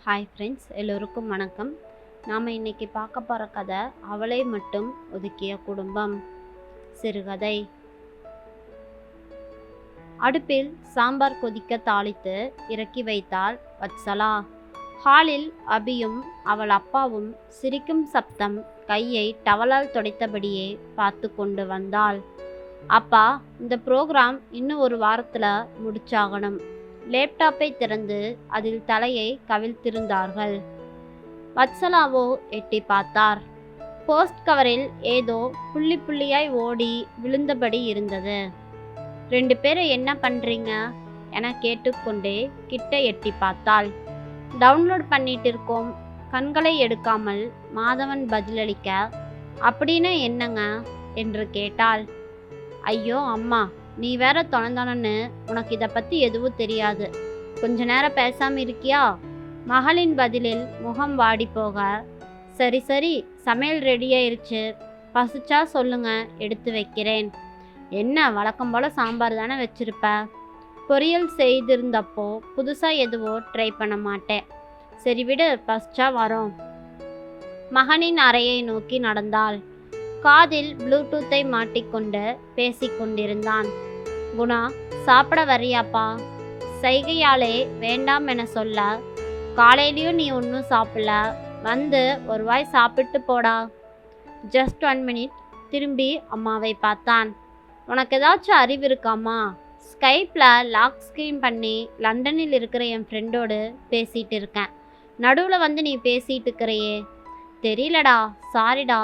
Hi friends, எல்லோருக்கும் வணக்கம். நாம் இன்றைக்கி பார்க்க போகிற கதை அவளை மட்டும் ஒதுக்கிய குடும்பம். சிறுகதை. அடுப்பில் சாம்பார் கொதிக்க தாளித்து இறக்கி வைத்தாள் வத்சலா. ஹாலில் அபியும் அவள் அப்பாவும் சிரிக்கும் சப்தம் கையை டவலால் துடைத்தபடியே பார்த்து கொண்டு வந்தாள். அப்பா, இந்த ப்ரோக்ராம் இன்னும் ஒரு வாரத்தில் முடிச்சாகணும். லேப்டாப்பை திறந்து அதில் தலையை கவிழ்த்திருந்தார்கள். வத்சலாவோ எட்டி பார்த்தார். போஸ்ட் கவரில் ஏதோ புள்ளி புள்ளியாய் ஓடி விழுந்தபடி இருந்தது. 2 பேரை என்ன பண்றீங்க என கேட்டுக்கொண்டே கிட்ட எட்டி பார்த்தாள். டவுன்லோட் பண்ணிட்டு இருக்கோம். கண்களை எடுக்காமல் மாதவன் பதிலளிக்க, அப்படின்னு என்னங்க என்று கேட்டாள். ஐயோ அம்மா, நீ வேற தொணந்தொணன்னு, உனக்கு இதை பற்றி எதுவும் தெரியாது. கொஞ்ச நேரம் பேசாமல் இருக்கியா? மகளின் பதிலில் முகம் வாடி போக, சரி சரி, சமையல் ரெடியாயிருச்சு, பசிச்சா சொல்லுங்க, எடுத்து வைக்கிறேன். என்ன, வழக்கம் போல் சாம்பார் தானே வச்சிருப்ப? பொரியல் செய்திருந்தப்போ புதுசாக எதுவோ ட்ரை பண்ண மாட்டேன். சரி விடு, பசிச்சா வரோம். மகனின் அறையை நோக்கி நடந்தாள். காதில் ப்ளூடூத்தை மாட்டிக்கொண்டு பேசிக்கொண்டிருந்தான். குணா, சாப்பிட வரியாப்பா? சைகையாலே வேண்டாம் என சொல்ல, காலையிலையும் நீ ஒன்றும் சாப்பிடல, வந்து ஒரு வாய் சாப்பிட்டு போடா. Just 1 minute. திரும்பி அம்மாவை பார்த்தான். உனக்கு ஏதாச்சும் அறிவு இருக்காம்மா? ஸ்கைப்பில் லாக் ஸ்க்ரீன் பண்ணி லண்டனில் இருக்கிற என் ஃப்ரெண்டோடு பேசிகிட்டு இருக்கேன். நடுவில் வந்து நீ பேசிகிட்டு இருக்கிறையே. தெரியலடா, சாரிடா.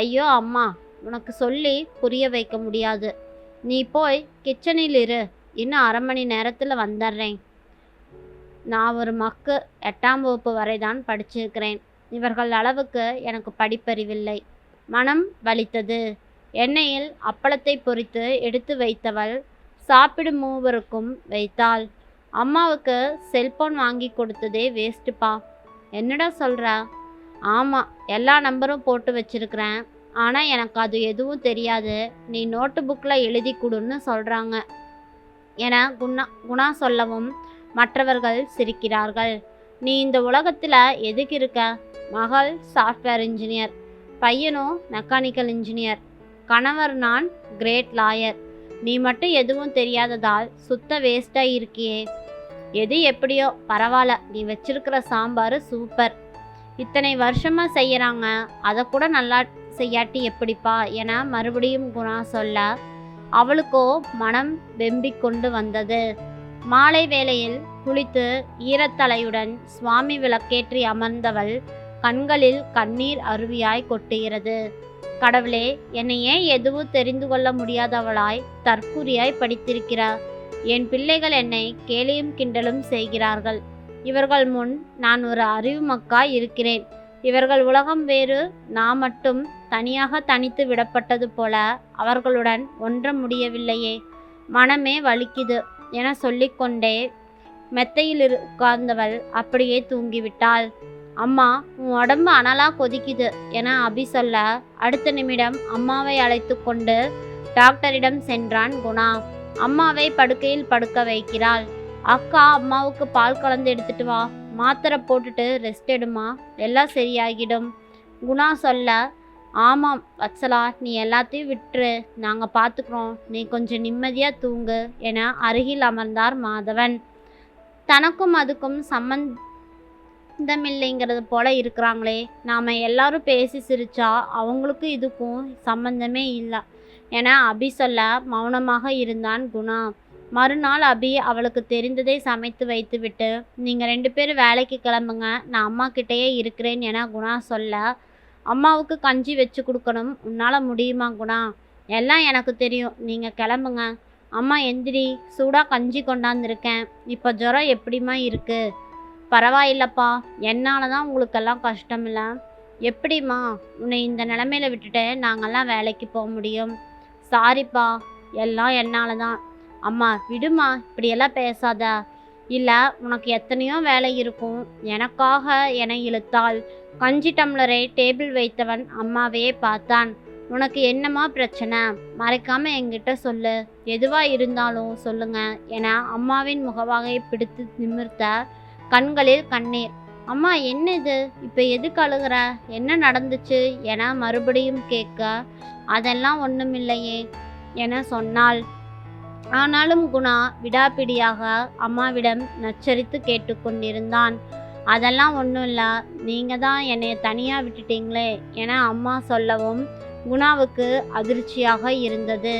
ஐயோ அம்மா, உனக்கு சொல்லி புரிய வைக்க முடியாது. நீ போய் கிச்சனில் இரு, இன்னும் 1/2 மணி நேரத்தில் வந்துடுறேன். நான் ஒரு மக்கு 8ஆம் வகுப்பு வரை தான் படிச்சிருக்கிறேன். இவர்கள் அளவுக்கு எனக்கு படிப்பறிவில்லை. மனம் வலித்தது. எண்ணெயில் அப்பளத்தை பொரித்து எடுத்து வைத்தவள் சாப்பிடும் மூவருக்கும் வைத்தாள். அம்மாவுக்கு செல்போன் வாங்கி கொடுத்ததே வேஸ்ட்டுப்பா. என்னடா சொல்கிற? ஆமாம், எல்லா நம்பரும் போட்டு வச்சிருக்கிறேன். ஆனால் எனக்கு அது எதுவும் தெரியாது. நீ நோட்டு புக்கில் எழுதி கொடுன்னு சொல்கிறாங்க என குணா சொல்லவும் மற்றவர்கள் சிரிக்கிறார்கள். நீ இந்த உலகத்தில் எதுக்கு இருக்க? மகள் சாஃப்ட்வேர் இன்ஜினியர், பையனும் மெக்கானிக்கல் இன்ஜினியர், கணவர் நான் கிரேட் லாயர். நீ மட்டும் எதுவும் தெரியாததால் சுத்த வேஸ்டாக இருக்கியே. எது எப்படியோ பரவாயில்ல, நீ வச்சிருக்கிற சாம்பார் சூப்பர். இத்தனை வருஷமாக செய்கிறாங்க, அதை கூட நல்லா செய்யாட்டி எப்படிப்பா என மறுபடியும் குணா சொல்ல, அவளுக்கோ மனம் வெம்பிக் கொண்டு வந்தது. மாலை வேளையில் குளித்து ஈரத்தலையுடன் சுவாமி விளக்கேற்றி அமர்ந்தவள் கண்களில் கண்ணீர் அருவியாய் கொட்டுகிறது. கடவுளே, என்னை ஏன் எதுவும் தெரிந்து கொள்ள முடியாதவளாய் தற்குறியாய் படித்திருக்கிறார். என் பிள்ளைகள் என்னை கேலியும் கிண்டலும் செய்கிறார்கள். இவர்கள் முன் நான் ஒரு அறிவு மக்காய் இருக்கிறேன். இவர்கள் உலகம் வேறு, நான் மட்டும் தனியாக தனித்து விடப்பட்டது போல அவர்களுடன் ஒன்ற முடியவில்லையே. மனமே வலிக்குது என சொல்லிக்கொண்டே மெத்தையில் உட்கார்ந்தவள் அப்படியே தூங்கிவிட்டாள். அம்மா, உன் உடம்பு அனலாக கொதிக்குது என அபி சொல்ல, அடுத்த நிமிடம் அம்மாவை அழைத்து கொண்டு டாக்டரிடம் சென்றான் குணா. அம்மாவை படுக்கையில் படுக்க வைக்கிறாள். அக்கா, அம்மாவுக்கு பால் கலந்து எடுத்துட்டு வா, மாத்திரை போட்டுட்டு ரெஸ்ட் எடுமா, எல்லாம் சரியாகிடும். குணா சொல்ல, ஆமாம் வத்சலா, நீ எல்லாத்தையும் விட்டுரு, நாங்கள் பார்த்துக்குறோம், நீ கொஞ்சம் நிம்மதியாக தூங்கு என அருகில் அமர்ந்தார் மாதவன். தனக்கும் அதுக்கும் சம்பந்தமில்லைங்கிறது போல இருக்கிறாங்களே, நாம் எல்லாரும் பேசி சிரிச்சா அவங்களுக்கும் இதுக்கும் சம்பந்தமே இல்லை என அபி சொல்ல மௌனமாக இருந்தான் குணா. மறுநாள் அபி அவளுக்கு தெரிந்ததை சமைத்து வைத்துவிட்டு, நீங்கள் 2 பேரும் வேலைக்கு கிளம்புங்க, நான் அம்மா கிட்டேயே இருக்கிறேன் என குணா சொல்ல, அம்மாவுக்கு கஞ்சி வச்சு கொடுக்கணும், உன்னால் முடியுமா குணா? எல்லாம் எனக்கு தெரியும், நீங்கள் கிளம்புங்க. அம்மா எந்திரி, சூடாக கஞ்சி கொண்டாந்துருக்கேன். இப்போ ஜுரம் எப்படிமா இருக்குது? பரவாயில்லப்பா, என்னால் தான் உங்களுக்கெல்லாம் கஷ்டம் இல்லை. எப்படிம்மா, உன்னை இந்த நிலமையில விட்டுட்டு நாங்கள்லாம் வேலைக்கு போக முடியும்? சாரிப்பா, எல்லாம் என்னால் தான். அம்மா விடுமா, இப்படியெல்லாம் பேசாத. இல்லை, உனக்கு எத்தனையோ வேலை இருக்கும், எனக்காக என இழுத்தாள். கஞ்சி டம்ளரை டேபிள் வைத்தவன் அம்மாவையே பார்த்தான். உனக்கு என்னம்மா பிரச்சனை? மறைக்காம என்கிட்ட சொல்லு, எதுவாக இருந்தாலும் சொல்லுங்க என அம்மாவின் முகவாகை பிடித்து நிமிர்த்த கண்களில் கண்ணீர். அம்மா என்ன இது, இப்போ எதுக்கு அழுகுற, என்ன நடந்துச்சு என மறுபடியும் கேட்க, அதெல்லாம் ஒன்றுமில்லையே என சொன்னாள். ஆனாலும் குணா விடாப்பிடியாக அம்மாவிடம் நச்சரித்து கேட்டுக்கொண்டிருந்தான். அதெல்லாம் ஒன்றும் இல்லை, நீங்கள் தான் என்னை தனியாக விட்டுட்டீங்களே என அம்மா சொல்லவும் குணாவுக்கு அதிர்ச்சியாக இருந்தது.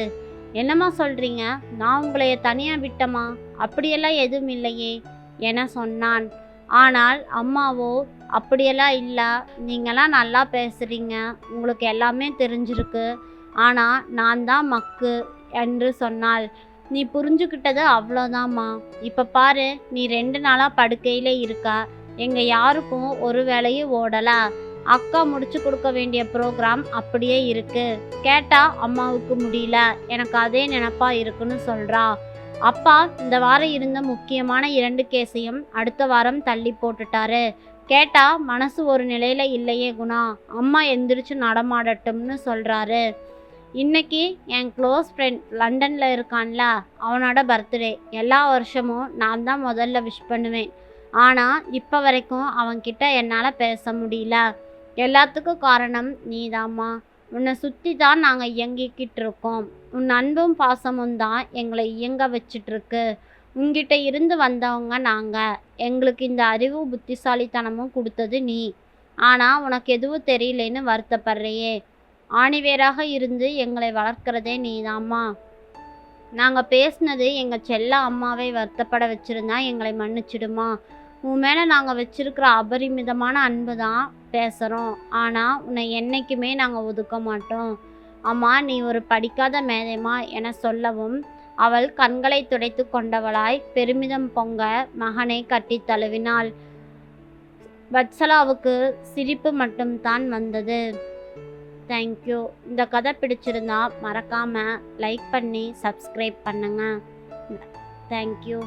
என்னம்மா சொல்கிறீங்க, நான் உங்களைய தனியாக விட்டமா, அப்படியெல்லாம் எதுவும் இல்லையே என சொன்னான். ஆனால் அம்மாவோ அப்படியெல்லாம் இல்லை, நீங்களாம் நல்லா பேசுகிறீங்க, உங்களுக்கு எல்லாமே தெரிஞ்சிருக்கு, ஆனால் நான் தான் மக்கு என்று சொன்னாள். நீ புரிஞ்சுக்கிட்டது அவ்வளோதாம்மா. இப்போ பாரு, நீ 2 நாளாக படுக்கையிலே இருக்க, எங்கள் யாருக்கும் ஒரு வேலையும் ஓடலை. அக்கா முடிச்சு கொடுக்க வேண்டிய ப்ரோக்ராம் அப்படியே இருக்கு. கேட்டால் அம்மாவுக்கு முடியல, எனக்கு அதே நினப்பாக இருக்குன்னு சொல்கிறா. அப்பா இந்த வாரம் இருந்த முக்கியமான 2 கேஸையும் அடுத்த வாரம் தள்ளி போட்டுட்டாரு. கேட்டால் மனசு ஒரு நிலையில் இல்லையே குணா, அம்மா எந்திரிச்சு நடமாடட்டும்னு சொல்கிறாரு. இன்னைக்கு என் க்ளோஸ் ஃப்ரெண்ட் லண்டனில் இருக்கான்ல, அவனோட பர்த்டே. எல்லா வருஷமும் நான் தான் முதல்ல விஷ் பண்ணுவேன். ஆனால் இப்போ வரைக்கும் அவன்கிட்ட என்னால் பேச முடியல. எல்லாத்துக்கும் காரணம் நீதாம்மா. உன்னை சுற்றி தான் நாங்கள் இயங்கிக்கிட்டு இருக்கோம். உன் அன்பும் பாசமும் தான் எங்களை இயங்க வச்சிட்ருக்கு. உங்ககிட்ட இருந்து வந்தவங்க நாங்கள். எங்களுக்கு இந்த அறிவு புத்திசாலித்தனமும் கொடுத்தது நீ. ஆனால் உனக்கு எதுவும் தெரியலேன்னு வருத்தப்படுறையே. ஆணிவேராக இருந்து எங்களை வளர்க்குறதே நீதாம்மா. நாங்கள் பேசுனது எங்கள் செல்ல அம்மாவை வருத்தப்பட வச்சுருந்தா எங்களை மன்னிச்சிடுமா. உன் மேலே நாங்கள் வச்சிருக்கிற அபரிமிதமான அன்பு தான் பேசுகிறோம். ஆனால் உன்னை என்றைக்குமே நாங்கள் ஒதுக்க மாட்டோம். அம்மா நீ ஒரு படிக்காத மேதைமா என சொல்லவும் அவள் கண்களை துடைத்து கொண்டவளாய் பெருமிதம் பொங்க மகனை கட்டி தழுவினாள். வத்சலாவுக்கு சிரிப்பு மட்டும்தான் வந்தது. தேங்க்யூ. இந்த கதை பிடிச்சிருந்தா மறக்காமல் லைக் பண்ணி சப்ஸ்கிரைப் பண்ணுங்கள். தேங்க்யூ.